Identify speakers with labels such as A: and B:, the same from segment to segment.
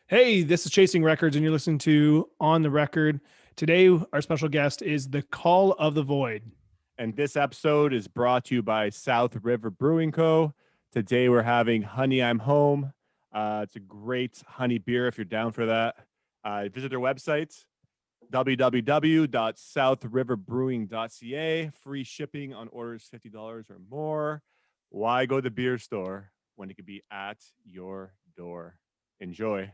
A: Hey, this is Chasing Records, and you're listening to On the Record. Today, our special guest is The Call of the Void.
B: And this episode is brought to you by South River Brewing Co. Today, we're having Honey I'm Home. It's a great honey beer if you're down for that. Visit their website, www.southriverbrewing.ca. Free shipping on orders $50 or more. Why go to the beer store when it could be at your door? Enjoy.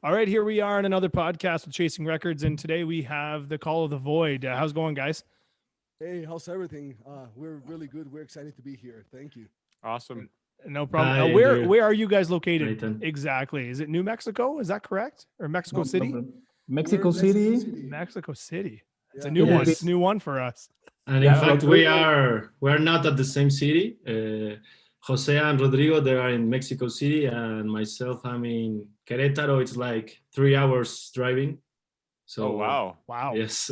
A: All right, here we are on another podcast with Chasing Records, and today we have The Call of the Void. How's it going, guys?
C: Hey, how's everything? We're really good. We're excited to be here. Thank you.
B: Awesome.
A: No problem.
D: Hi,
A: where
D: Andrew.
A: where are you guys located?
D: Nathan.
A: Exactly. Is it New Mexico? Is that correct? Or Mexico City?
D: Mexico
C: We're in
D: City.
A: Mexico City. It's
C: Yeah.
A: a new
D: Yes.
A: one. It's a new one for us.
D: And in
A: Yeah,
D: fact, we're not at the same city. Jose and Rodrigo, they are in Mexico City, and myself, I'm in Querétaro. It's like 3 hours driving. So
B: Oh, wow.
A: Wow.
D: Yes.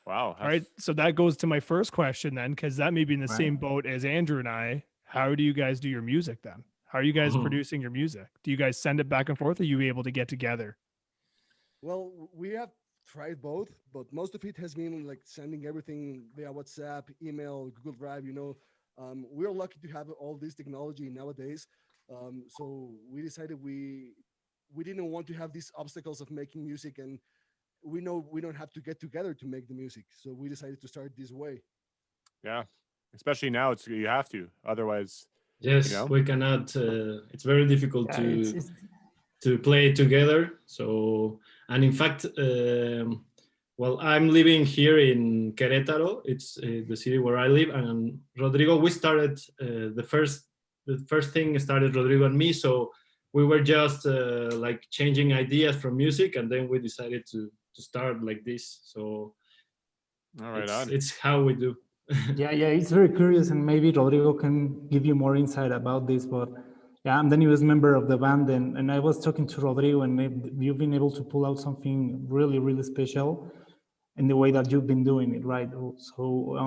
B: Wow.
A: All right. So that goes to my first question then, because that may be in the
D: Right.
A: same boat as Andrew and I. How do you guys do your music then? How are you guys
D: Oh.
A: producing your music? Do you guys send it back and forth? Or are you able to get together?
C: Well, we have tried both, but most of it has been like sending everything via WhatsApp, email, Google Drive. We're lucky to have all this technology nowadays. So we decided we didn't want to have these obstacles of making music, and we know we don't have to get together to make the music. So we decided to start this way.
B: Yeah. Especially now, you have to. Otherwise,
D: Yes,
B: You know?
D: we cannot. It's very difficult
E: Yeah,
D: to
E: it's-
D: to play together. So, and in fact, well, I'm living here in Querétaro. It's the city where I live. And Rodrigo, we started the first thing started Rodrigo and me. So we were just like changing ideas from music, and then we decided to start like this. So
B: all right
D: it's,
B: on.
D: it's how we do.
E: yeah, it's very curious, and maybe Rodrigo can give you more insight about this. But yeah, I'm the newest member of the band, and I was talking to Rodrigo, and you've been able to pull out something really, really special in the way that you've been doing it, right? So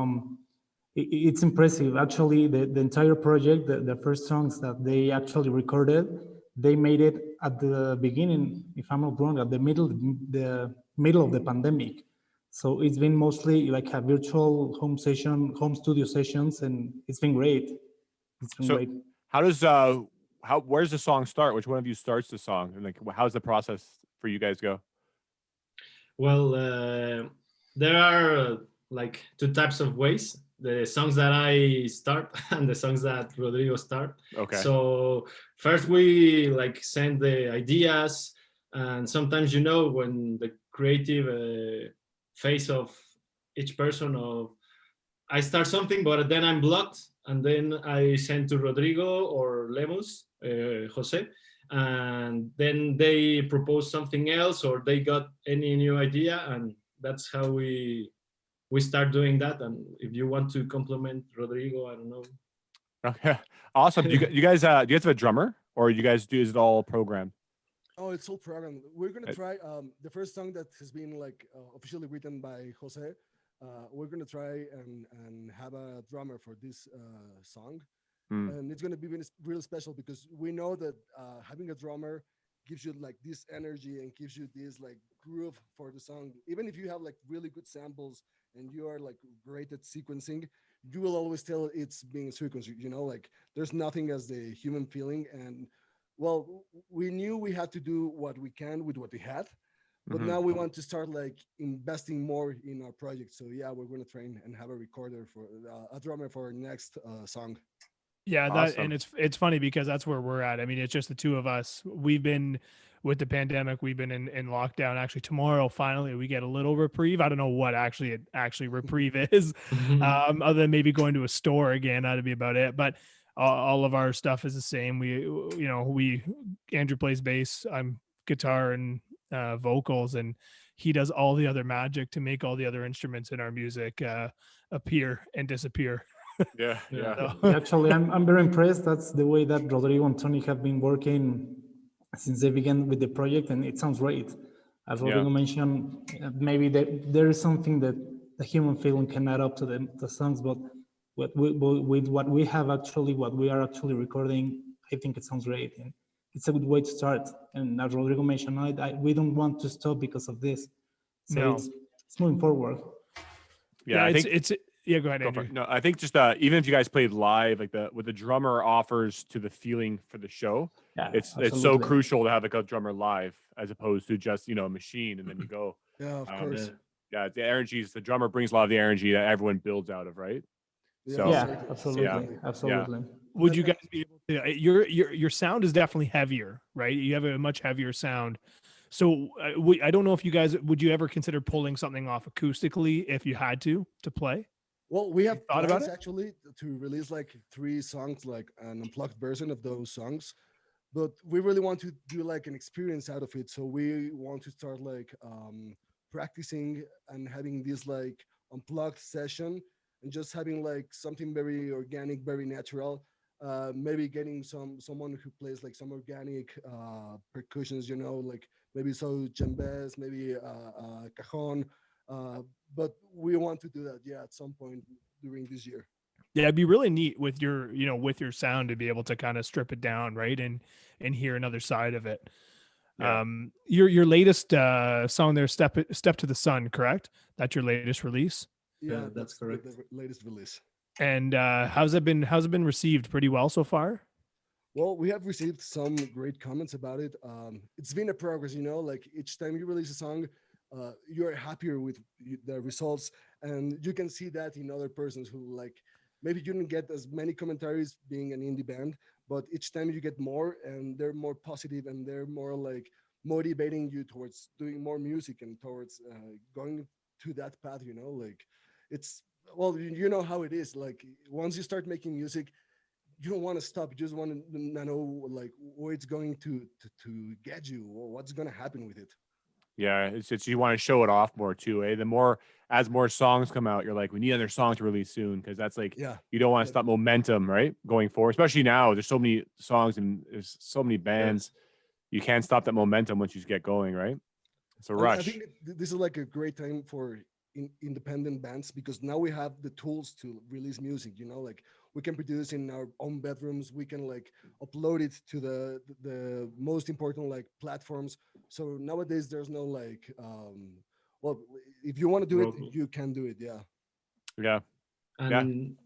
E: it's impressive. Actually, the entire project, the first songs that they actually recorded, they made it at the beginning, if I'm not wrong, at the middle of the pandemic. So it's been mostly like a virtual home studio sessions, and it's been great. It's been
B: So-
E: great.
B: How does where's the song start? Which one of you starts the song? And like how's the process for you guys go?
D: Well, there are like two types of ways: the songs that I start and the songs that Rodrigo start.
B: Okay.
D: So first we like send the ideas, and sometimes when the creative phase of each person of I start something, but then I'm blocked, and then I send to Rodrigo or Lemus, Jose, and then they propose something else or they got any new idea, and that's how we start doing that. And if you want to compliment Rodrigo, I don't know.
B: Okay. Awesome. Do you guys have a drummer, or you guys is it all programmed?
C: Oh, it's all programmed. We're gonna
B: Uh,
C: try the first song that has been like officially written by Jose. We're gonna try and have a drummer for this song,
B: Hmm.
C: and it's gonna be really special because we know that having a drummer gives you like this energy and gives you this like groove for the song. Even if you have like really good samples and you are like great at sequencing, you will always tell it's being sequenced. Like there's nothing as the human feeling. And well, we knew we had to do what we can with what we had, but
B: Mhm.
C: now we want to start like investing more in our project. So yeah, we're going to train and have a recorder for a drummer for our next song.
A: Yeah,
B: Awesome.
A: and it's funny because that's where we're at. I mean, it's just the two of us. We've been with the pandemic, we've been in lockdown. Actually, tomorrow finally we get a little reprieve. I don't know what actually reprieve is, other than maybe going to a store again. That'd be about it. But all of our stuff is the same. We Andrew plays bass, I'm guitar and vocals, and he does all the other magic to make all the other instruments in our music appear and disappear.
B: Yeah. Yeah.
A: So-
E: Actually, I'm very impressed. That's the way that Rodrigo and Tony have been working since they began with the project, and it sounds great. As Rodrigo mentioned, maybe there is something that the human feeling can add up to the songs, but with what we are actually recording, I think it sounds great. And it's a good way to start. And as Rodrigo mentioned, we don't want to stop because of this. So
A: No.
E: it's moving forward.
B: Yeah, I think
A: it's yeah. Go ahead,
B: go for
A: Andrew.
B: it. No, I think just even if you guys played live, like what the drummer offers to the feeling for the show,
E: Yeah,
B: it's so
E: absolutely.
B: crucial to have like a drummer live as opposed to just a machine and then you go.
C: Yeah, of course.
B: Yeah, the energies. The drummer brings a lot of the energy that everyone builds out of, right?
C: Yeah,
B: So
E: Yeah,
C: certainly,
E: absolutely,
C: certainly.
E: absolutely.
A: Would you guys be able to? Your sound is definitely heavier, right? You have a much heavier sound. So I don't know if you guys would you ever consider pulling something off acoustically if you had to play?
C: Well, we have
A: thought about
C: plans
A: it?
C: actually to release like 3 songs, like an unplugged version of those songs. But we really want to do like an experience out of it. So we want to start like practicing and having this like unplugged session and just having like something very organic, very natural. Maybe getting someone who plays like some organic percussions, like maybe so djembes, maybe cajon. Uh, but we want to do that, yeah, at some point during this year.
A: Yeah, it'd be really neat with your with your sound to be able to kind of strip it down, right, and hear another side of it.
B: Yeah.
A: Your latest song there, Step to the Sun, correct? That's your latest release.
C: Yeah,
D: that's
C: the
D: correct.
C: latest release.
A: And how's it been received? Pretty well so far.
C: Well, we have received some great comments about it. It's been a progress, like each time you release a song, you're happier with the results, and you can see that in other persons who like maybe you didn't get as many commentaries being an indie band, but each time you get more, and they're more positive, and they're more like motivating you towards doing more music and towards going to that path. Like it's well, you know how it is. Like once you start making music, you don't want to stop. You just want to know like where it's going to get you, or what's going to happen with it.
B: Yeah, it's you want to show it off more too, eh? The more as more songs come out, you're like, we need another song to release soon because that's like
C: Yeah,
B: you don't want to
C: yeah,
B: stop momentum, right? Going forward, especially now, there's so many songs and there's so many bands. You can't stop that momentum once you get going, right? It's a
C: and I
B: rush.
C: think this is like a great time for independent bands, because now we have the tools to release music. Like we can produce in our own bedrooms. We can like upload it to the most important like platforms. So nowadays there's no like well, if you want to do it,
D: Roadblock.
C: you can do it. Yeah.
B: Yeah,
D: And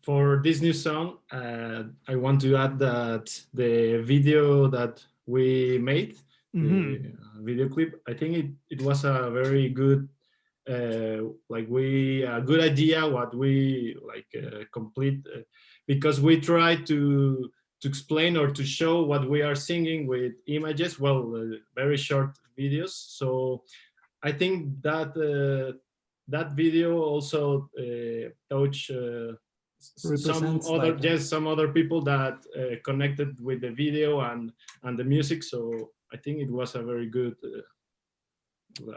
D: for this new song, I want to add that the video that we made, the video clip, I think it was a very good, a good idea what we complete, because we try to explain or to show what we are singing with images, very short videos. So I think that that video also touch
E: Represents like
D: some other people that connected with the video and the music. So I think it was a very good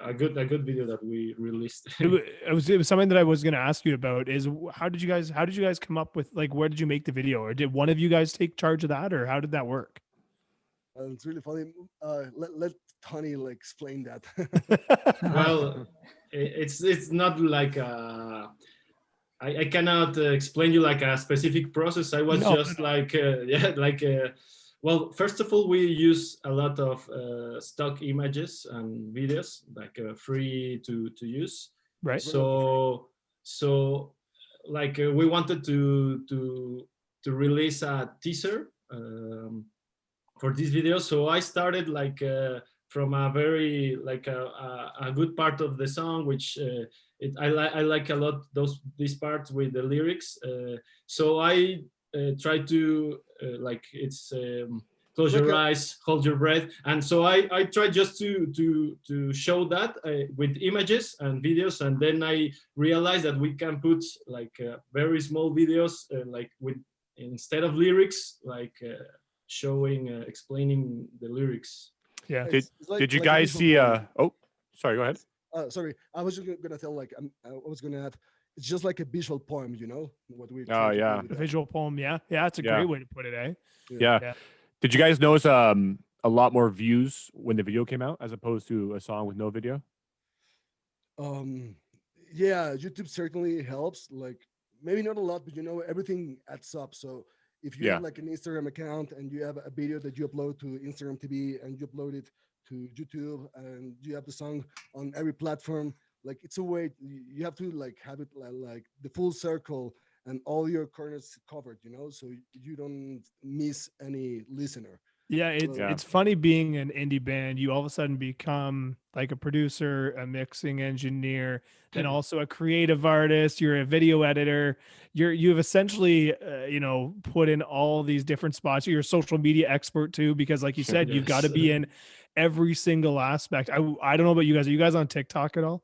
D: a good video that we released.
A: It was something that I was going to ask you about. Is how did you guys come up with, like, where did you make the video, or did one of you guys take charge of that, or how did that work?
C: It's really funny. Let Tony like explain that.
D: Well, it's not like I cannot explain you like a specific process. I was
A: No,
D: just like well, first of all, we use a lot of stock images and videos, like free to use.
A: right.
D: So like we wanted to release a teaser for this video. So I started like from a very like a good part of the song, which I like a lot these parts with the lyrics. So I try to like it's close
C: Like
D: your
C: a-
D: eyes, hold your breath, and so I try just to show that with images and videos, and then I realized that we can put like very small videos like with instead of lyrics, like showing explaining the lyrics.
A: Yeah.
C: It's like-
B: Did you
C: like a
B: guys
C: visual
B: see?
C: poem.
B: Oh, sorry. Go ahead.
C: Sorry, I was just gonna tell like I was gonna add. It's just like a visual poem, what we.
B: Oh, yeah.
A: The visual poem. Yeah. It's a
B: Yeah.
A: great way to put it, eh?
B: Yeah.
A: Yeah.
B: Did you guys notice a lot more views when the video came out as opposed to a song with no video?
C: Yeah, YouTube certainly helps. Like maybe not a lot, but everything adds up. So If you
B: Yeah.
C: have like an Instagram account and you have a video that you upload to Instagram TV and you upload it to YouTube and you have the song on every platform, like it's a way you have to like have it like the full circle and all your corners covered, so you don't miss any listener.
A: Yeah, it's
C: Well,
B: Yeah.
A: it's funny being an indie band. You all of a sudden become like a producer, a mixing engineer, then also a creative artist. You're a video editor. You've essentially, put in all these different spots. You're a social media expert too, because like you said, you've got to
D: Yes.
A: be in every single aspect. I don't know about you guys. Are you guys on TikTok at all?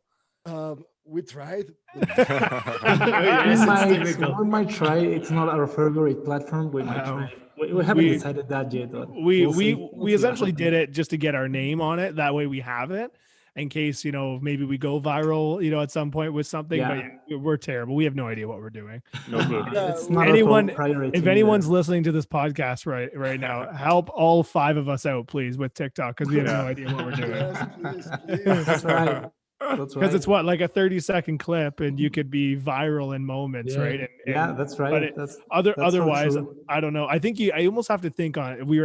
C: we tried.
D: Yes, it's difficult.
E: we might try. It's not our favorite platform. We might try. We haven't
A: we-
E: decided that yet. But
A: we
E: we'll see.
A: we
E: We'll
A: we
E: see what
A: essentially
E: happens.
A: did it just to get our name on it. That way we have it in case maybe we go viral at some point with something.
E: Yeah.
A: But yeah, we're terrible. We have no idea what we're doing.
B: No clue.
C: Yeah,
E: It's not
A: anyone-
E: a priority.
A: If anyone's listening to this podcast right now, help all 5 of us out, please, with TikTok, because we have
B: Yeah.
A: no idea what we're doing.
C: Yes, please.
E: That's right. That's
A: Because
E: right.
A: it's what, like a 30-second clip, and you could be viral in moments,
D: Yeah.
A: right?
E: Yeah,
A: And
E: that's right.
A: but it-
E: that's so
A: otherwise,
E: true.
A: I don't know. I think I almost have to think on. I think we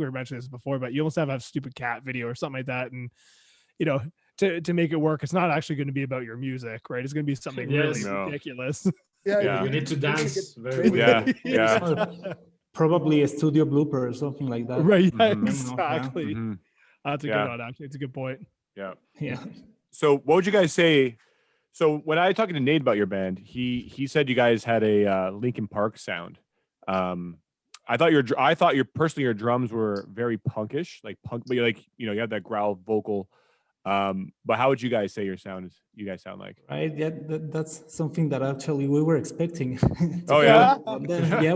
A: were mentioning this before, but you almost have to have a stupid cat video or something like that, and to make it work. It's not actually going to be about your music, right? It's going to be something
D: Yes.
A: really
B: No.
A: ridiculous.
C: Yeah,
B: Yeah.
D: We need to
C: you're gonna
D: dance
C: get
D: very
C: famous.
B: Yeah. Yeah.
E: Probably a studio blooper or something like that.
A: Right? Yeah,
B: Mhm.
A: exactly.
B: Mhm.
A: That's a
B: Yeah.
A: good one. Actually, it's a good point.
B: Yeah.
E: Yeah.
B: So what would you guys say? So when I was talking to Nate about your band, he said you guys had a Linkin Park sound. I thought your drums were very punkish, like punk, but you have that growl vocal. But how would you guys say you guys sound like?
E: Right. Yeah. That's something that actually we were expecting. to
B: Oh,
E: hear.
B: yeah?
E: And then, yeah.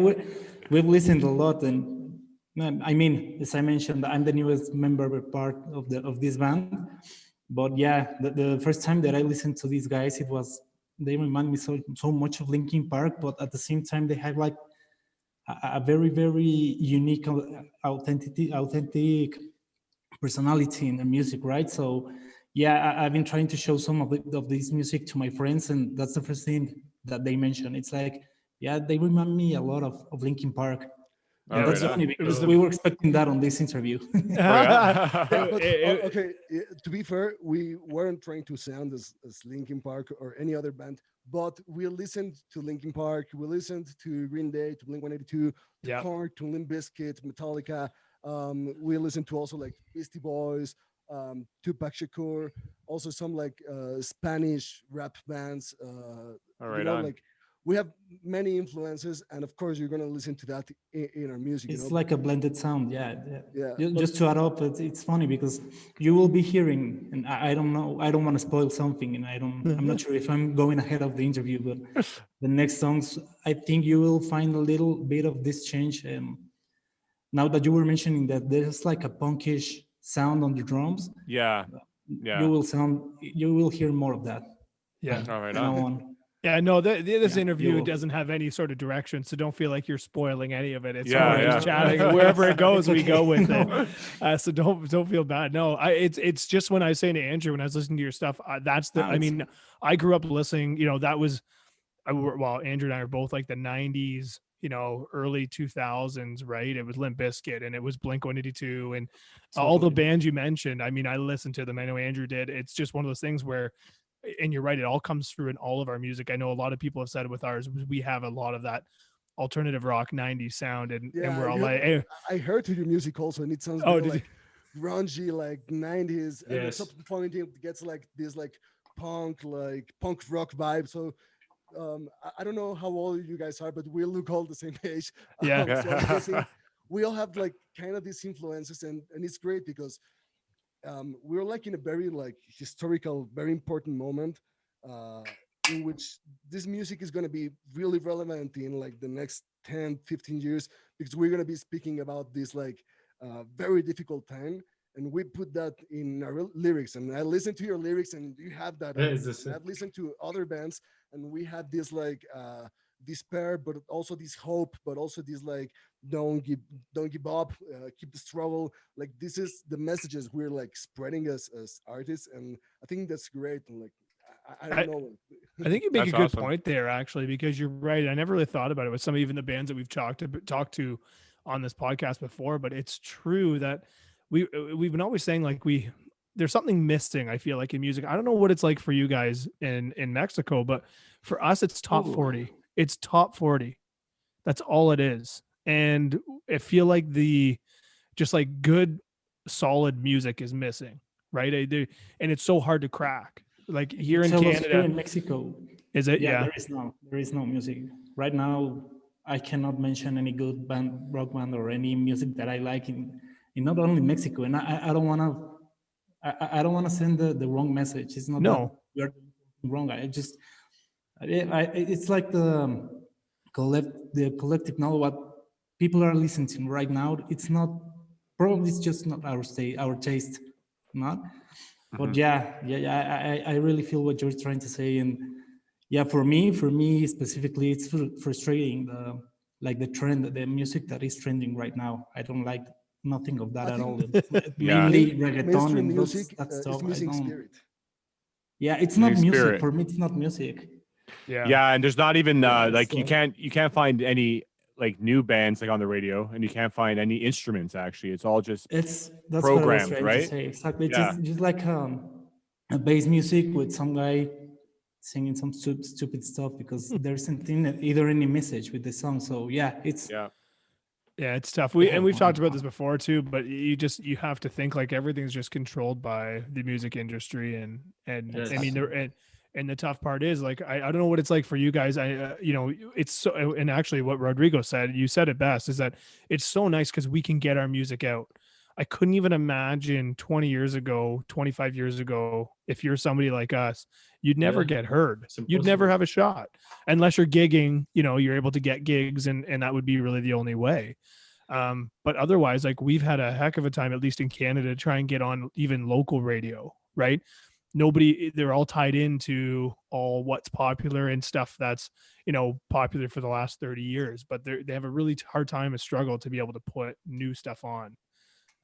E: We've listened a lot, and I mean, as I mentioned, I'm the newest member part of this band. But yeah, the first time that I listened to these guys, they remind me so much of Linkin Park, but at the same time they have like a very, very unique, authentic personality in their music, right? So yeah, I've been trying to show some of this music to my friends, and that's the first thing that they mention. It's like, yeah, they remind me a lot of Linkin Park.
B: Oh,
E: And that's
B: right on.
E: funny because we were expecting that on this interview.
B: yeah?
C: But,
A: It-
C: okay, to be fair, we weren't trying to sound as Linkin Park or any other band, but we listened to Linkin Park, we listened to Green Day, to Blink-182, to
A: Yeah.
C: Korn, to Limp Bizkit, Metallica. We listened to also like Beastie Boys, Tupac Shakur, also some like Spanish rap bands.
B: All right on.
C: like we have many influences, and of course you're gonna listen to that in our music.
E: It's like a blended sound, yeah.
C: Yeah.
E: Just to add up, it's funny because you will be hearing, and I don't know, I don't want to spoil something, and I'm not sure if I'm going ahead of the interview, but the next songs, I think you will find a little bit of this change. Now that you were mentioning that there's like a punkish sound on the drums,
B: Yeah.
E: you will hear more of that.
A: Yeah.
B: All right
E: from now
B: on.
E: on.
A: Yeah, no, this
E: Yeah,
A: interview
E: you'll-
A: doesn't have any sort of direction, so don't feel like you're spoiling any of it. It's
B: Yeah,
A: we're just
B: yeah.
A: chatting, and wherever it goes,
E: It's
A: we go
E: okay.
A: with
E: No.
A: it. So don't feel bad. No, it's just when I was saying to Andrew when I was listening to your stuff, that's the.
E: Ah,
A: I
E: it's-
A: mean, I grew up listening. That was, well, Andrew and I are both like the '90s, early 2000s, right? It was Limp Bizkit and it was Blink-182 and all the
E: Totally.
A: bands you mentioned. I mean, I listened to them. I know Andrew did. It's just one of those things where. And you're right, it all comes through in all of our music. I know a lot of people have said it with ours. We have a lot of that alternative rock 90s sound, and we're all like, hey,
C: I heard your music also, and it sounds
A: Oh,
C: very,
A: did you?
C: like grungy, like 90s, and at
D: Yes.
C: some point it gets like this like punk rock vibe. So I don't know how old you guys are, but we look all the same age.
A: Yeah.
C: So I'm guessing we all have like kind of these influences, and it's great because we're like in a very like historical, very important moment in which this music is going to be really relevant in like the next 10, 15 years, because we're going to be speaking about this like very difficult time. And we put that in our lyrics, and I listened to your lyrics, and you have that.
D: Yeah, it's the same.
C: I've listened to other bands, and we have this like despair, but also this hope, but also this like don't give up, keep the struggle. Like this is the messages we're like spreading as artists, and I think that's great. And like I don't know.
A: I think you make
B: That's
A: a good
B: awesome.
A: point there, actually, because you're right. I never really thought about it with some even the bands that we've talked to on this podcast before, but it's true that we've been always saying like there's something missing. I feel like in music. I don't know what it's like for you guys in Mexico, but for us, it's top
E: Ooh.
A: 40. It's top 40. That's all it is, and I feel like just like good, solid music is missing, right? And it's so hard to crack. Like here in
E: Tell us here
A: Canada,
E: in Mexico,
A: is it? Yeah.
E: there is no music right now. I cannot mention any good rock band, or any music that I like in not only Mexico. And I don't want to. I don't want to send the wrong message. It's not that
A: No.
E: we are doing something wrong. It's like the collective now. What people are listening to right now, it's not probably, it's just not our taste, not. But I really feel what you're trying to say, and yeah, for me specifically, it's frustrating the trend, the music that is trending right now. I don't like nothing of that
C: I
E: at all.
C: think
E: Mainly reggaeton
C: mainstream
E: and
C: music
E: that
C: is
E: stuff.
C: missing spirit.
E: Yeah, it's not
B: Missing
E: music
B: spirit.
E: for me. It's not music.
B: Yeah, and there's not even
E: Yeah,
B: like
E: it's,
B: you can't find any like new bands like on the radio, and you can't find any instruments actually. It's all just
E: that's
B: programmed,
E: what I was trying
B: right?
E: to say. Exactly.
B: Yeah.
E: Just like a bass music with some guy singing some stupid stuff because there isn't either any message with the song. So yeah, it's
A: It's tough. We've talked about this before too, but you have to think like everything's just controlled by the music industry, and
D: Yes.
A: I mean and the tough part is like I don't know what it's like for you guys. It's so, and actually what Rodrigo said, you said it best, is that it's so nice because we can get our music out. I couldn't even imagine 20 years ago, 25 years ago, if you're somebody like us, you'd never
D: Yeah.
A: get heard.
D: It's
A: You'd never
D: impossible.
A: have a shot unless you're gigging, you're able to get gigs, and that would be really the only way. But otherwise, like we've had a heck of a time, at least in Canada, to try and get on even local radio, right? They're all tied into all what's popular and stuff that's, popular for the last 30 years, but they have a really hard time, a struggle to be able to put new stuff on.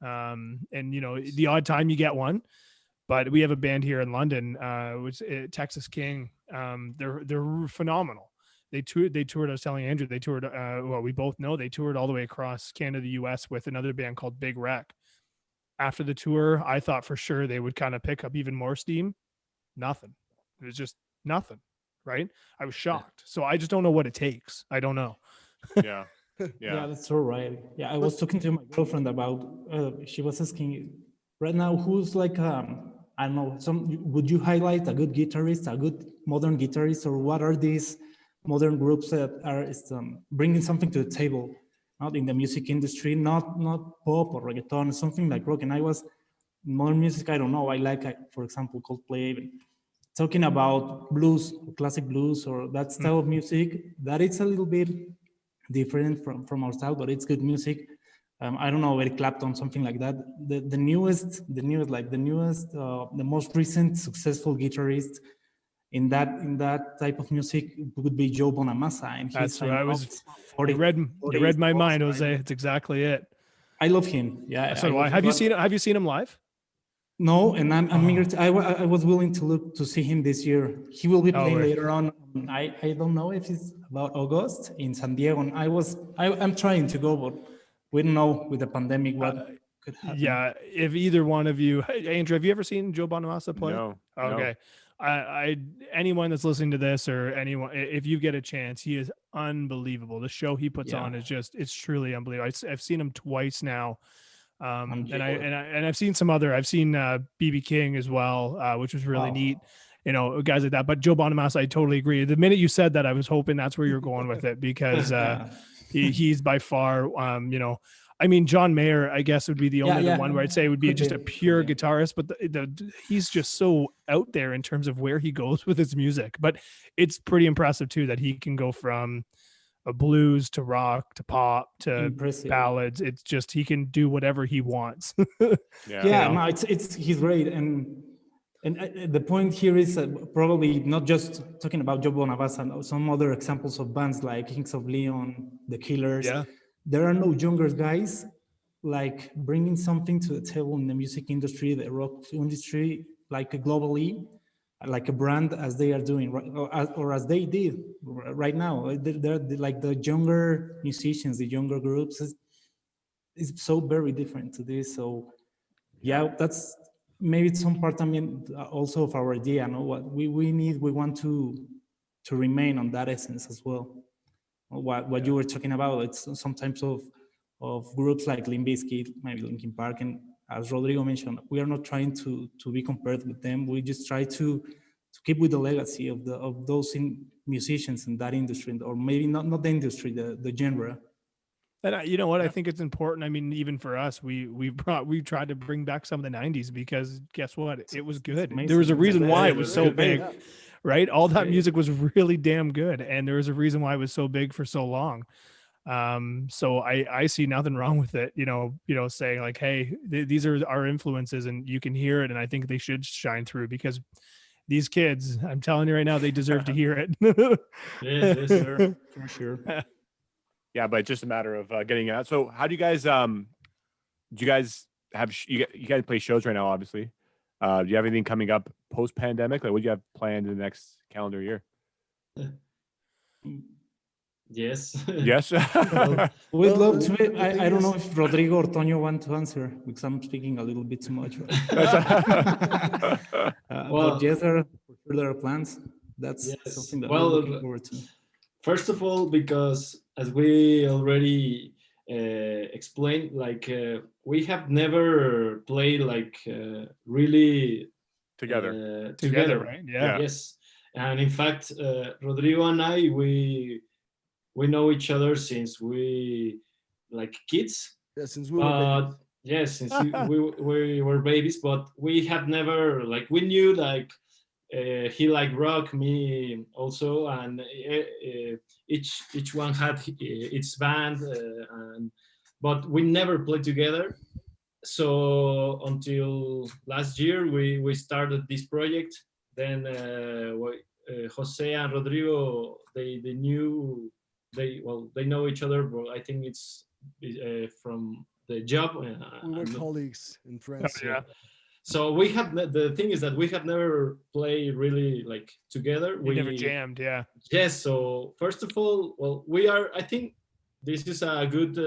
A: And the odd time you get one, but we have a band here in London, which Texas King. They're phenomenal. They toured. I was telling Andrew, they toured. We both know they toured all the way across Canada, US with another band called Big Wreck. After the tour, I thought for sure they would kind of pick up even more steam. Nothing. It was just nothing. Right. I was shocked. So I just don't know what it takes. I don't know.
B: Yeah.
E: Yeah, that's all right. Yeah, I was talking to my girlfriend about. She was asking right now who's like I don't know. Would you highlight a good guitarist, a good modern guitarist, or what are these modern groups that are bringing something to the table, not in the music industry, not pop or reggaeton, something like rock. And I was modern music. I don't know. I like, for example, Coldplay. Talking about blues, classic blues, or that style of music, that it's a little bit different from our style, but it's good music. I don't know, Eric Clapton, something like that. The most recent successful guitarist in that type of music would be Joe Bonamassa, and
A: That's what I was. 40, you read my mind, Jose. It's exactly it.
E: I love him. Yeah.
A: So have you seen him live?
E: No, and I was willing to see him this year. He will be playing later on. I don't know if it's about August in San Diego. And I'm trying to go, but we don't know with the pandemic what could happen.
A: Yeah, if either one of you, Andrew, have you ever seen Joe Bonamassa play?
B: No.
A: Okay. No. Anyone that's listening to this, or anyone, if you get a chance, he is unbelievable. The show he puts on is it's truly unbelievable. I've seen him twice now. And I've seen some other. I've seen BB King as well, which was really neat. Guys like that. But Joe Bonamassa, I totally agree. The minute you said that, I was hoping that's where you're going with it, because he's by far, I mean, John Mayer, I guess, would be the only one where I'd say would be just a pure guitarist, but he's just so out there in terms of where he goes with his music. But it's pretty impressive too that he can go from a blues to rock to pop to ballads. It's just he can do whatever he wants.
E: No, he's great, and the point here is probably not just talking about Joe Bonamassa, some other examples of bands like Kings of Leon, The Killers.
A: Yeah,
E: there are no younger guys like bringing something to the table in the music industry, the rock industry, like globally. like a brand as they are doing right, or as they did right now. They're like the younger musicians, the younger groups is so very different to this. So yeah, that's maybe some part, I mean, also of our idea. No, what we want to remain on that essence as well. What you were talking about, it's some types of groups like Limp Bizkit, maybe Linkin Park, and as Rodrigo mentioned, we are not trying to be compared with them. We just try to keep with the legacy of those musicians in that industry, or maybe not the industry, the genre.
A: And you know what? I think it's important. I mean, even for us, we tried to bring back some of the '90s because guess what? It was good. There was a reason why it was so big, right? All that music was really damn good, and there was a reason why it was so big for so long. So I see nothing wrong with it. You know, saying like, hey, these are our influences, and you can hear it, and I think they should shine through because these kids, I'm telling you right now, they deserve to hear it.
D: Yes, sir.
E: For sure.
B: Yeah, but just a matter of getting out. So how do you guys do you guys have you guys play shows right now, obviously? Do you have anything coming up post pandemic? Like what do you have planned in the next calendar year?
D: Yes.
B: Yes.
E: We'd love to. I don't know if Rodrigo or Toño want to answer because I'm speaking a little bit too much. But yes, there are plans. That's something that we're looking forward to.
D: First of all, because as we already explained, like we have never played like really
A: together, right? Yeah.
D: Yes, and in fact, Rodrigo and I, we know each other since we like kids.
C: Yeah, since we were babies.
D: Yes, since we were babies, but we have never like we knew like he liked rock, me also, and each one had its band, but we never played together. So until last year, we started this project. Then Jose and Rodrigo, they know each other, but I think it's from the job.
C: We were colleagues in France.
A: Oh, yeah.
D: So we have the thing is that we have never played really like together.
A: We never jammed, yeah.
D: Yes. So first of all, well, we are. I think this is a good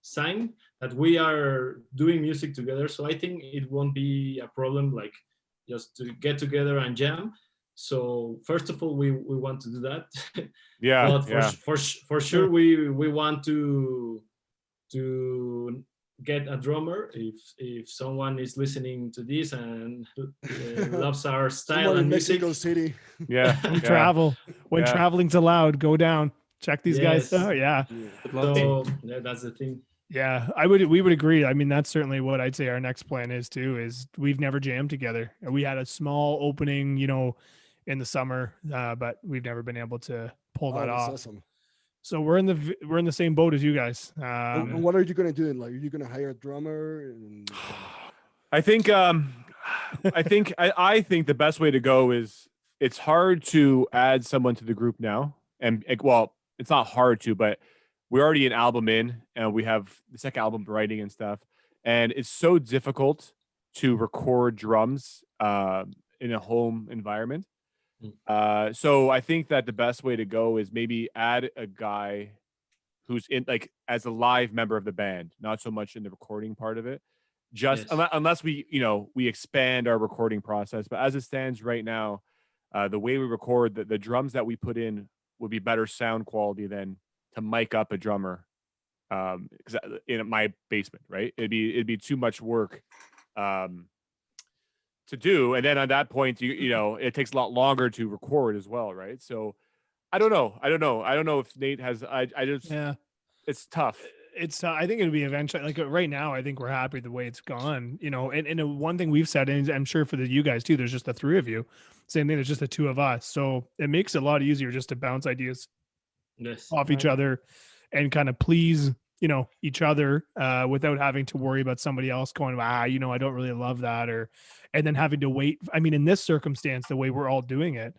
D: sign that we are doing music together. So I think it won't be a problem, like just to get together and jam. So first of all, we want to do that.
B: Yeah.
D: But for sure, we want to get a drummer if someone is listening to this and loves our style and music.
C: Mexico City.
B: Yeah.
A: When traveling's allowed, go down, check these guys. Oh yeah.
D: So that's the thing.
A: Yeah, we would agree. I mean, that's certainly what I'd say our next plan is too, is we've never jammed together. We had a small opening, in the summer, but we've never been able to pull that off.
C: Awesome.
A: So we're in the same boat as you guys.
C: And what are you gonna do? Like, are you gonna hire a drummer?
B: I think I think the best way to go is it's hard to add someone to the group now, and well, it's not hard to, but we're already an album in, and we have the second album writing and stuff, and it's so difficult to record drums in a home environment. So I think that the best way to go is maybe add a guy who's in like as a live member of the band, not so much in the recording part of it. Unless we expand our recording process. But as it stands right now, the way we record, the drums that we put in would be better sound quality than to mic up a drummer because in my basement, right? It'd be too much work to do, and then at that point it takes a lot longer to record as well, right? So I don't know if Nate has it's tough.
A: I think it'll be eventually, like right now I think we're happy the way it's gone, and one thing we've said, and I'm sure for you guys too, there's just the three of you, same thing, there's just the two of us, so it makes it a lot easier just to bounce ideas off each other and kind of please each other without having to worry about somebody else going, I don't really love that, and then having to wait. I mean, in this circumstance, the way we're all doing it,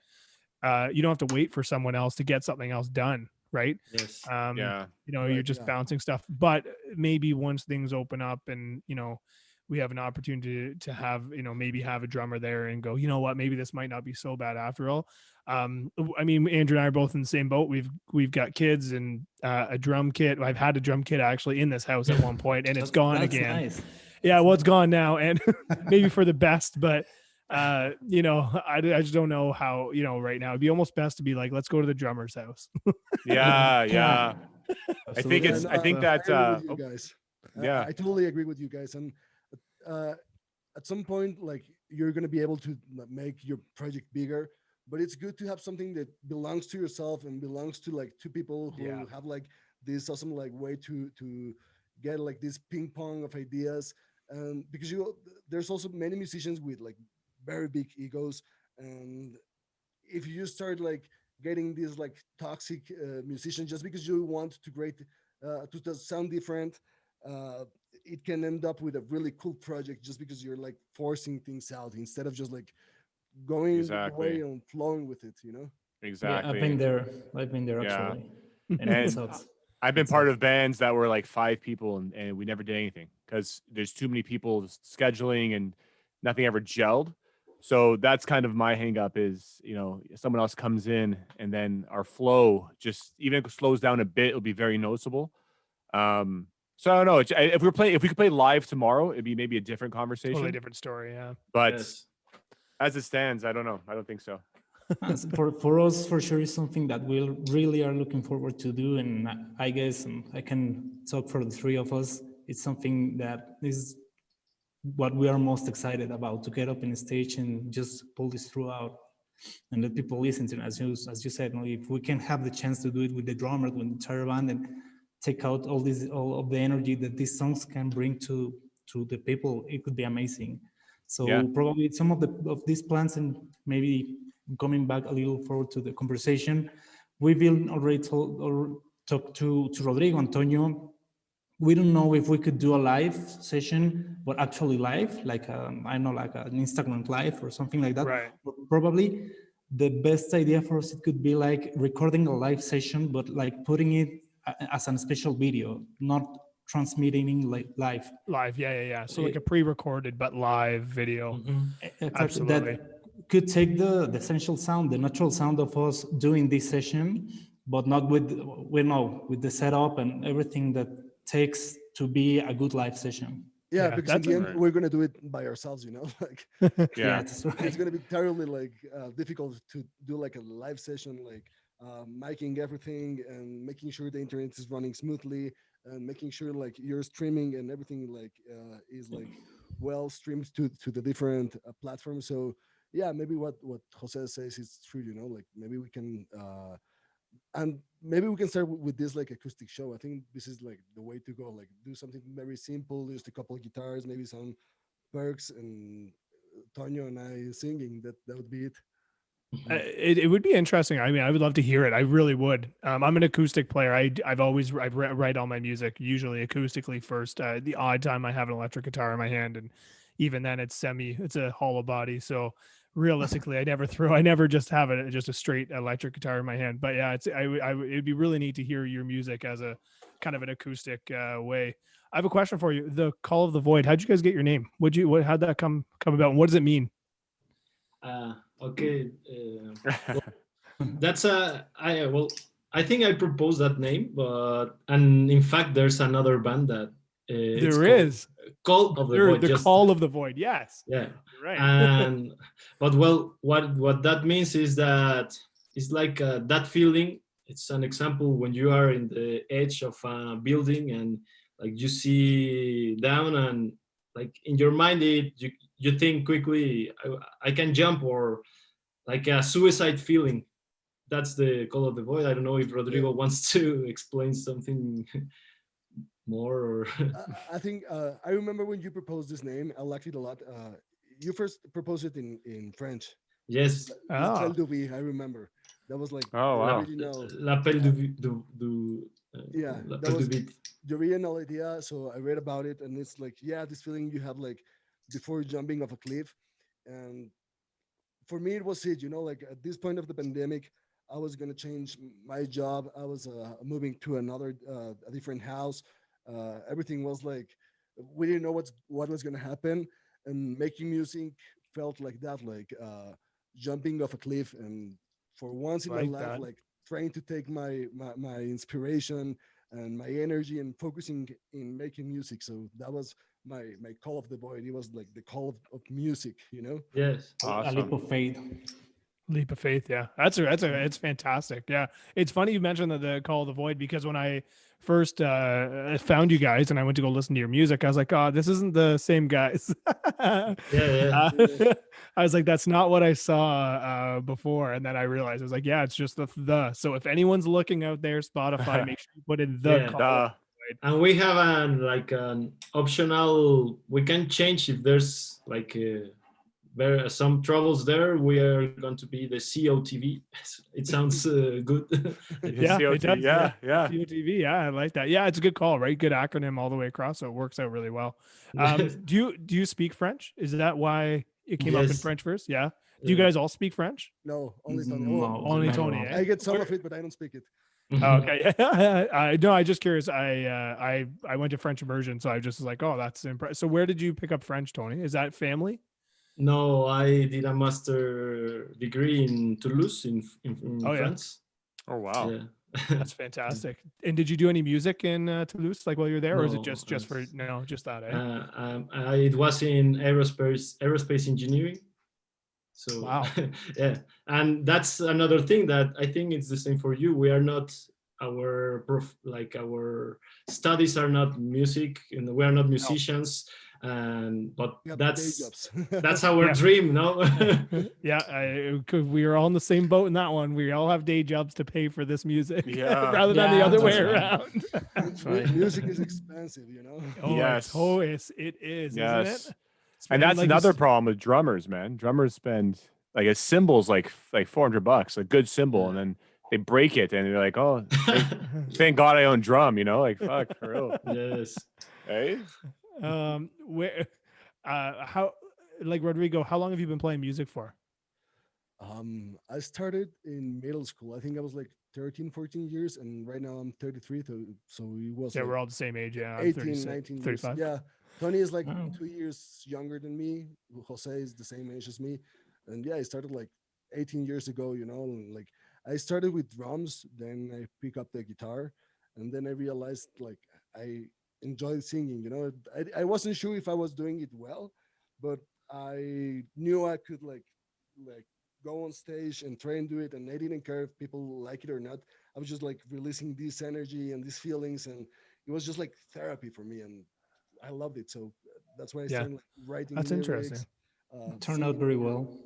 A: you don't have to wait for someone else to get something else done, right?
D: Yes.
A: You're just bouncing stuff, but maybe once things open up and we have an opportunity to have, maybe have a drummer there and go, you know what, maybe this might not be so bad after all. I mean, Andrew and I are both in the same boat. We've got kids and a drum kit. I've had a drum kit actually in this house at one point, and it's gone
E: That's
A: again.
E: nice.
A: Yeah, well, it's gone now, and maybe for the best, but I just don't know how, right now it'd be almost best to be like, let's go to the drummer's house.
B: Yeah. I think
C: Yeah,
B: it's.
C: no,
B: I think
C: I
B: that.
C: agree with you guys.
B: Yeah.
C: I totally agree with you guys. And uh, at some point, like you're gonna be able to make your project bigger, but it's good to have something that belongs to yourself and belongs to like two people who
A: Yeah.
C: have like this awesome like way to get like this ping pong of ideas. And because there's also many musicians with like very big egos, and if you start like getting these like toxic musicians just because you want to to sound different, uh, it can end up with a really cool project just because you're like forcing things out instead of just like going with the way
B: Exactly.
C: and flowing with it, you know.
E: Yeah, I've
B: Exactly.
E: been there. I've been there
B: Yeah.
E: actually, and it
B: And
E: sucks.
B: I've been
E: It
B: part
E: sucks.
B: of bands that were like 5 people, and we never did anything because there's too many people scheduling and nothing ever gelled. So that's kind of my hang up is, someone else comes in and then our flow just, even if it slows down a bit, it'll be very noticeable. So I don't know. If we could play live tomorrow, it'd be maybe a different conversation.
A: Totally different story. Yeah.
B: But
D: Yes.
B: as it stands, I don't know. I don't think so.
E: For us, for sure, is something that we really are looking forward to do, and I guess I can talk for the three of us. It's something that is what we are most excited about, to get up in the stage and just pull this throughout and let people listen to it. As you said, if we can have the chance to do it with the drummer, with the entire band, and take out all of the energy that these songs can bring to the people, it could be amazing. So
B: Yeah.
E: probably some of these plans, and maybe coming back a little forward to the conversation, we've been already talked to Rodrigo, Antonio. We don't know if we could do a live session, but actually live, like I know, like an Instagram live or something like that.
A: Right.
E: But probably the best idea for us, it could be like recording a live session, but like putting it as a special video, not transmitting like live.
A: Live. Yeah. So like a pre-recorded but live video.
D: Mhm.
E: Exactly.
A: Absolutely.
E: That could take the essential sound, the natural sound of us doing this session, but not with the setup and everything that takes to be a good live session.
C: Yeah,
A: Yeah,
C: because in
A: that's
C: the end
B: right.
C: we're gonna do it by ourselves, you know. Like
B: Yeah.
E: That's right.
C: it's gonna be terribly like difficult to do like a live session, like miking everything and making sure the internet is running smoothly and making sure like you're streaming and everything like is like well streamed to the different platforms. So yeah, maybe what Jose says is true, you know. Like maybe we can and maybe we can start with this like acoustic show. I think this is like the way to go. Like do something very simple, just a couple of guitars, maybe some perks, and Tonyo and I singing. That would be it.
A: It would be interesting. I mean, I would love to hear it. I really would. I'm an acoustic player. I've write all my music usually acoustically first. The odd time I have an electric guitar in my hand, and even then it's a hollow body. So realistically, I never just have just a straight electric guitar in my hand. But yeah, it'd be really neat to hear your music as a kind of an acoustic way. I have a question for you. The Call of the Void. How'd you guys get your name? How'd that come about? And what does it mean?
D: Okay. That's I think I proposed that name, and in fact, there's another band that it's
A: There is
D: Call of the Void.
A: the Call of the Void. Yes.
D: Yeah.
A: You're right.
D: And but what that means is that it's like that feeling. It's an example when you are in the edge of a building and like you see down and like in your mind you think quickly I can jump, or like a suicide feeling. That's the Call of the Void. I don't know if Rodrigo wants to explain something more or
C: I think I remember when you proposed this name. I liked it a lot. You first proposed it in French.
D: yes.
C: L'Hôtel de Vie, I remember. That was like
B: Oh,
C: the
B: wow.
C: original.
D: L'appel du
C: Yeah, that
D: l'appel du
C: was
D: vide.
C: the original idea. So I read about it, and it's like, yeah, this feeling you have like before jumping off a cliff. And for me, it was it. You know, like at this point of the pandemic, I was gonna change my job. I was moving to a different house. Everything was like we didn't know what was going to happen, and making music felt like that, like jumping off a cliff. And for once in my
A: Like
C: life,
A: that.
C: like trying to take my inspiration and my energy and focusing in making music. So that was my call of the void. It was like the call of music, you know.
D: Yes.
E: A leap
B: Awesome.
E: of faith.
A: Leap of faith, yeah. It's fantastic. Yeah. It's funny you mentioned the Call of the Void, because when I first found you guys and I went to go listen to your music, I was like, oh, this isn't the same guys.
D: Yeah.
A: I was like, that's not what I saw before. And then I realized, I was like, yeah, it's just the. So if anyone's looking out there, Spotify, make sure you put in the
D: Yeah.
A: Call of
B: Duh.
D: And we have an optional. We can change if there's like there are some troubles there. We are going to be the COTV. It sounds good.
A: Yeah,
B: COT,
A: it does.
B: yeah, yeah.
A: COTV. Yeah, I like that. Yeah, it's a good call, right? Good acronym all the way across, so it works out really well.
D: Yes.
A: Do you speak French? Is that why it came up in
D: Yes.
A: French first? Yeah. Do you
D: Yeah.
A: guys all speak French?
C: No, only Tony.
E: No,
C: Well,
A: Only
E: not at
A: Tony,
E: all.
A: eh?
C: I get some of it, but I don't speak it.
A: Oh, okay. I no, I just curious. I went to French immersion, so I just was like, oh, that's impressive. So where did you pick up French, Tony? Is that family?
D: No, I did a master degree in Toulouse in
A: Oh, yeah.
D: France.
B: Oh wow.
D: Yeah.
A: That's fantastic. And did you do any music in Toulouse, like while you were there, or is it
D: No,
A: just for no, just that? Eh?
D: It was in aerospace engineering. So
A: Wow.
D: yeah, and that's another thing that I think it's the same for you. We are not our our studies are not music, and we are not musicians. But
C: We have day
D: that's
C: jobs.
D: that's our
A: Yeah.
D: dream, no?
A: Yeah, we are all in the same boat in that one. We all have day jobs to pay for this music,
B: Yeah.
A: rather than the
E: Yeah,
A: other way
E: that's right.
A: around.
E: That's right.
C: Music is expensive, you know.
A: Oh,
B: Yes.
A: it is,
B: Yes.
A: isn't it?
B: And that's
A: like you
B: another
A: s-
B: problem with drummers, man. Drummers spend like a cymbal's like $400, a good cymbal, and then they break it, and they're like, "Oh, thank God I own drum," you know, like fuck, for real,
D: Yes.
B: hey?
A: Where, how, like Rodrigo, how long have you been playing music for?
C: I started in middle school. I think I was like 13, 14 years, and right now I'm 33. So it was
A: Yeah,
C: like
A: we're all the same age. Yeah, I'm
C: 18,
A: 36,
C: 19 years.
A: 35.
C: Yeah. Tony is like
E: Wow.
C: 2 years younger than me. Jose is the same age as me. And yeah, I started like 18 years ago, you know, and like I started with drums, then I pick up the guitar, and then I realized like I enjoyed singing, you know. I wasn't sure if I was doing it well, but I knew I could like go on stage and try and do it, and I didn't care if people like it or not. I was just like releasing this energy and these feelings, and it was just like therapy for me, and I loved it. So that's why I
A: Yeah.
C: started like, writing
A: That's
C: lyrics,
A: interesting.
E: Turned out
C: singing,
E: very well.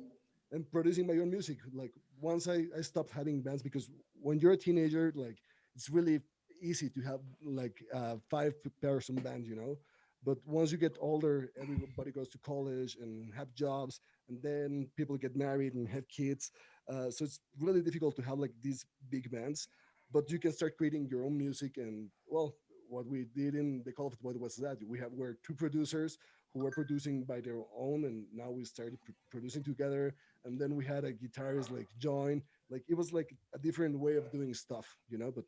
C: and producing my own music. Like once I stopped having bands, because when you're a teenager, like it's really easy to have like a 5-person band, you know. But once you get older, everybody goes to college and have jobs, and then people get married and have kids. So it's really difficult to have like these big bands. But you can start creating your own music, and well, what we did in the Call of Duty was that we're two producers who were producing by their own, and now we started producing together. And then we had a guitarist like join. Like it was like a different way of doing stuff, you know. But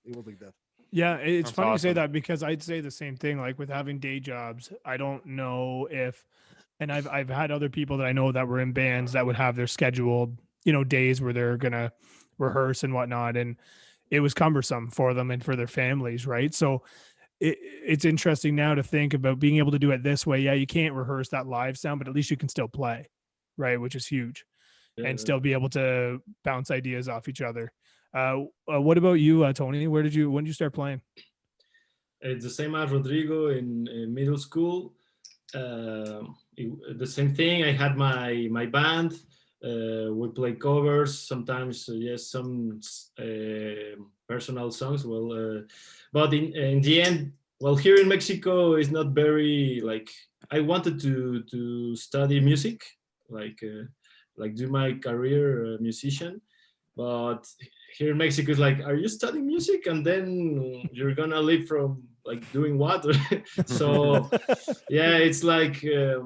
C: it was like that.
A: Yeah, it's
B: That's
A: funny you say
B: awesome.
A: that, because I'd say the same thing. Like with having day jobs, I don't know if, and I've had other people that I know that were in bands that would have their scheduled, days where they're gonna rehearse and whatnot, and it was cumbersome for them and for their families, right? So it's interesting now to think about being able to do it this way. Yeah, you can't rehearse that live sound, but at least you can still play, right? Which is huge, and
D: Yeah.
A: still be able to bounce ideas off each other. What about you, Tony? When did you start playing?
D: It's the same as Rodrigo in middle school. The same thing. I had my band. We play covers sometimes. Yes, some personal songs. Well, but in the end, well, here in Mexico, it's not very like. I wanted to study music, like do my career musician, but here in Mexico is like, are you studying music and then you're gonna live from like doing what? So yeah, it's like a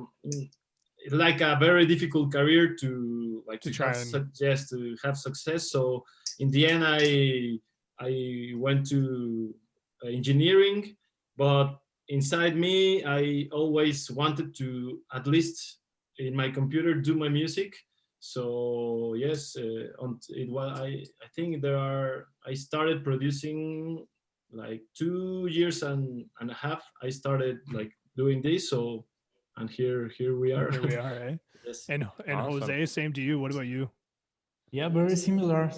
D: very difficult career to like
A: To
D: to
A: try
D: have
A: and-
D: yes, to have success. So in the end, I went to engineering, but inside me, I always wanted to, at least in my computer, do my music. So yes, it was. I think I started producing like 2 years and a half. I started like doing this. So, and here we are.
A: Here we are, eh?
D: Yes.
A: And
B: Awesome.
A: Jose, same to you. What about you?
E: Yeah, very similar.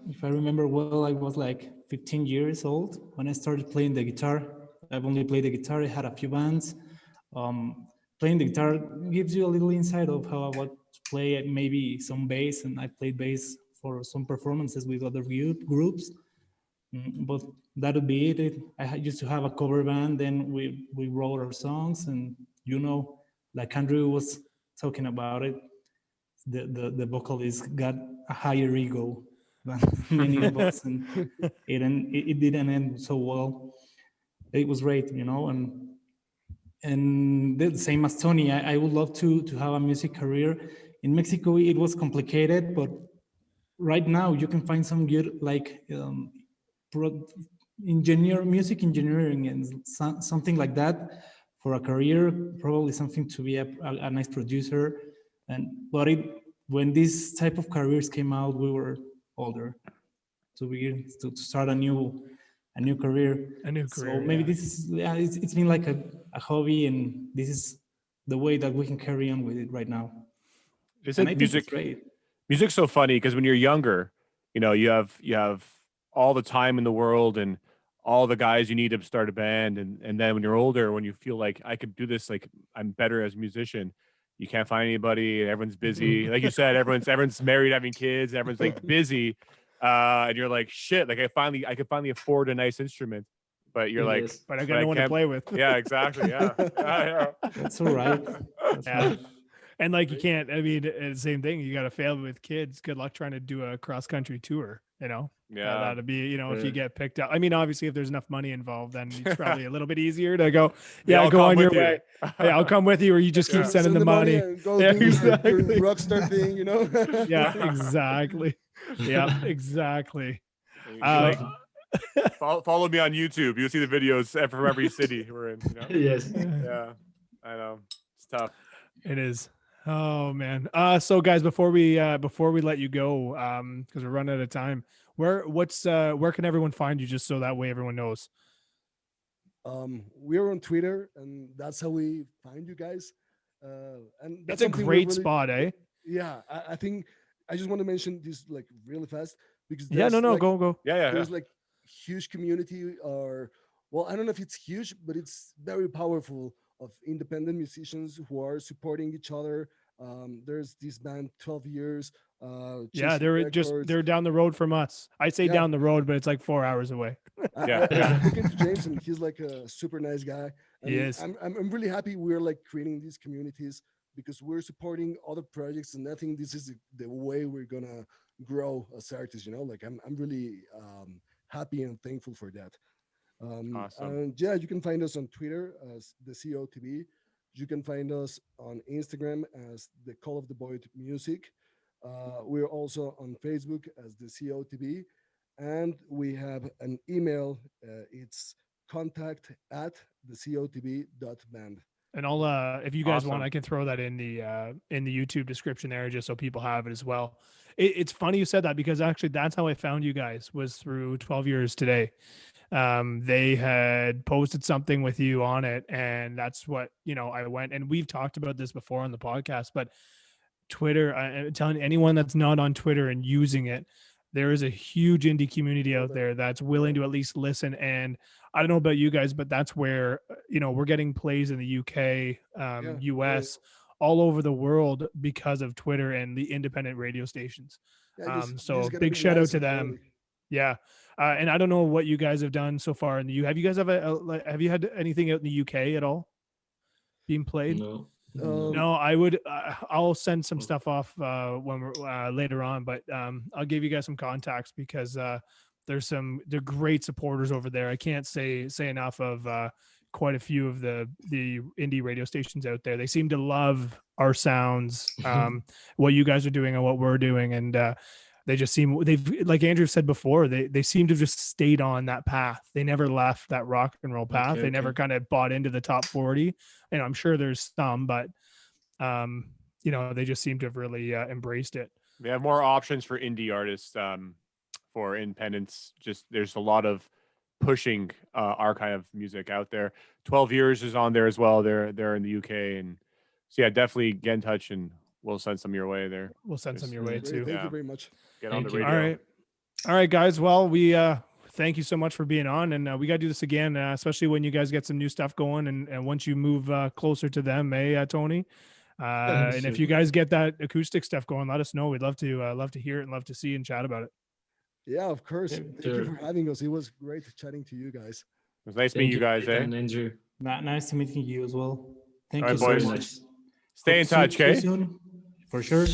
E: If I remember well, I was like 15 years old when I started playing the guitar. I've only played the guitar. I had a few bands. Playing the guitar gives you a little insight of how I want to play maybe some bass, and I played bass for some performances with other groups. But that would be it. Used to have a cover band. Then we wrote our songs, and like Andrew was talking about it, the vocalist got a higher ego than many of us, and it didn't end so well. It was great, and the same as Tony, I would love to have a music career. In Mexico, it was complicated, but right now you can find some good music engineering and something like that for a career. Probably something to be a nice producer. But when this type of careers came out, we were older, to start a new career.
A: A new
E: So
A: career.
E: maybe
A: Yeah.
E: this is it's been like a hobby, and this is the way that we can carry on with it right now. And I
B: Isn't
E: think
B: music
E: it's great.
B: music's so funny because when you're younger, you have all the time in the world and all the guys you need to start a band, and then when you're older, when you feel like I could do this, like I'm better as a musician, you can't find anybody, everyone's busy. Like you said, everyone's married, having kids, everyone's like busy. And you're like, shit, like I could finally afford a nice instrument. But you're like,
D: Yes.
A: But I
B: but
A: got no one to
B: can't-
A: play with.
B: Yeah, exactly. Yeah. Yeah.
E: That's all right. That's
A: Yeah.
E: right.
A: And like you can't, I mean, same thing. You got a family with kids. Good luck trying to do a cross country tour,
B: Yeah.
A: That'd be, if you
D: Yeah.
A: get picked up. I mean, obviously, if there's enough money involved, then it's probably a little bit easier to go,
B: They
A: yeah,
B: all
A: go
B: come
A: on your
B: with you.
A: way. Yeah, I'll come with you, or you just keep
B: Yeah.
A: sending
C: Send
A: the money.
C: and go
A: Yeah,
C: do your
A: exactly.
C: rock star thing,
A: Yeah, exactly. Yeah, exactly.
B: You
A: Uh,
B: like follow me on YouTube. You'll see the videos from every city we're in.
D: Yes.
B: Yeah, I know it's tough.
A: It is. Oh man. So guys, before we let you go, because we're running out of time, where can everyone find you, just so that way everyone knows?
C: We're on Twitter, and that's how we find you guys. And
A: It's
C: that's
A: a
C: something we're
A: great
C: really-
A: spot, eh?
C: Yeah, I think I just want to mention this like really fast because
A: Yeah, no,
C: there's, like,
A: go.
B: Yeah.
C: there's like huge community, or well, I don't know if it's huge, but it's very powerful, of independent musicians who are supporting each other. There's this band 12 years.
A: Yeah,
C: Chasing
A: they're down the road from us. I say
C: Yeah.
A: down the road, but it's like 4 hours away.
B: Yeah.
C: I've spoken to James, and he's like a super nice guy. And
A: He is.
C: I'm really happy we're like creating these communities because we're supporting other projects, and I think this is the way we're gonna grow as artists. Like I'm really happy and thankful for that.
B: Awesome.
C: And yeah, you can find us on Twitter as the COTB. You can find us on Instagram as the Call of the Void Music. We're also on Facebook as the COTB, and we have an email. It's contact@thecotb.band.
A: And I'll if you guys want,
B: Awesome.
A: I can throw that in the YouTube description there, just so people have it as well. It's funny you said that, because actually that's how I found you guys, was through 12 Years Today. They had posted something with you on it, and that's what I went, and we've talked about this before on the podcast, but Twitter, I'm telling anyone that's not on Twitter and using it, there is a huge indie community out there that's willing to at least listen. And I don't know about you guys, but that's where we're getting plays in the UK, US, all over the world because of Twitter and the independent radio stations.
C: Yeah,
A: So
C: gotta
A: big
C: be
A: shout out
C: nice
A: to
C: and
A: them.
C: friendly.
A: Yeah. And I don't know what you guys have done so far in the have you guys have you had anything out in the UK at all being played?
D: No.
A: No, I would. I'll send some stuff off when we're later on, but I'll give you guys some contacts, because they're great supporters over there. I can't say enough of quite a few of the indie radio stations out there. They seem to love our sounds, what you guys are doing and what we're doing, and they just seem, they've, like Andrew said before, they seem to have just stayed on that path. They never left that rock and roll path.
D: Okay,
A: They never
D: okay.
A: kind of bought into the top 40. And I'm sure there's some, but you know, they just seem to have really embraced it.
B: They have more options for indie artists, for independents. Just there's a lot of pushing our kind of music out there. 12 Years is on there as well. They're in the UK, and so yeah, definitely get in touch and we'll send some your way there.
A: We'll send some your way
C: Great,
A: too.
C: thank
B: Yeah.
C: you very much.
B: Get on
D: Thank
B: the
D: you.
B: radio.
A: All right, guys. Well, we thank you so much for being on, and we got to do this again, especially when you guys get some new stuff going, and once you move closer to them, Tony. And if you guys get that acoustic stuff going, let us know. We'd love to hear it and love to see and chat about it.
C: Yeah, of course.
D: Yeah,
C: Thank you
D: sure.
C: for having us. It was great chatting to you guys.
B: It was nice meeting you guys, eh?
D: And Andrew.
E: Nice to meeting you as well. Thank
B: All
E: you
B: right,
E: so
B: boys.
E: much.
B: Stay in
E: Hope to
B: touch,
E: see you
B: okay?
E: soon. For sure.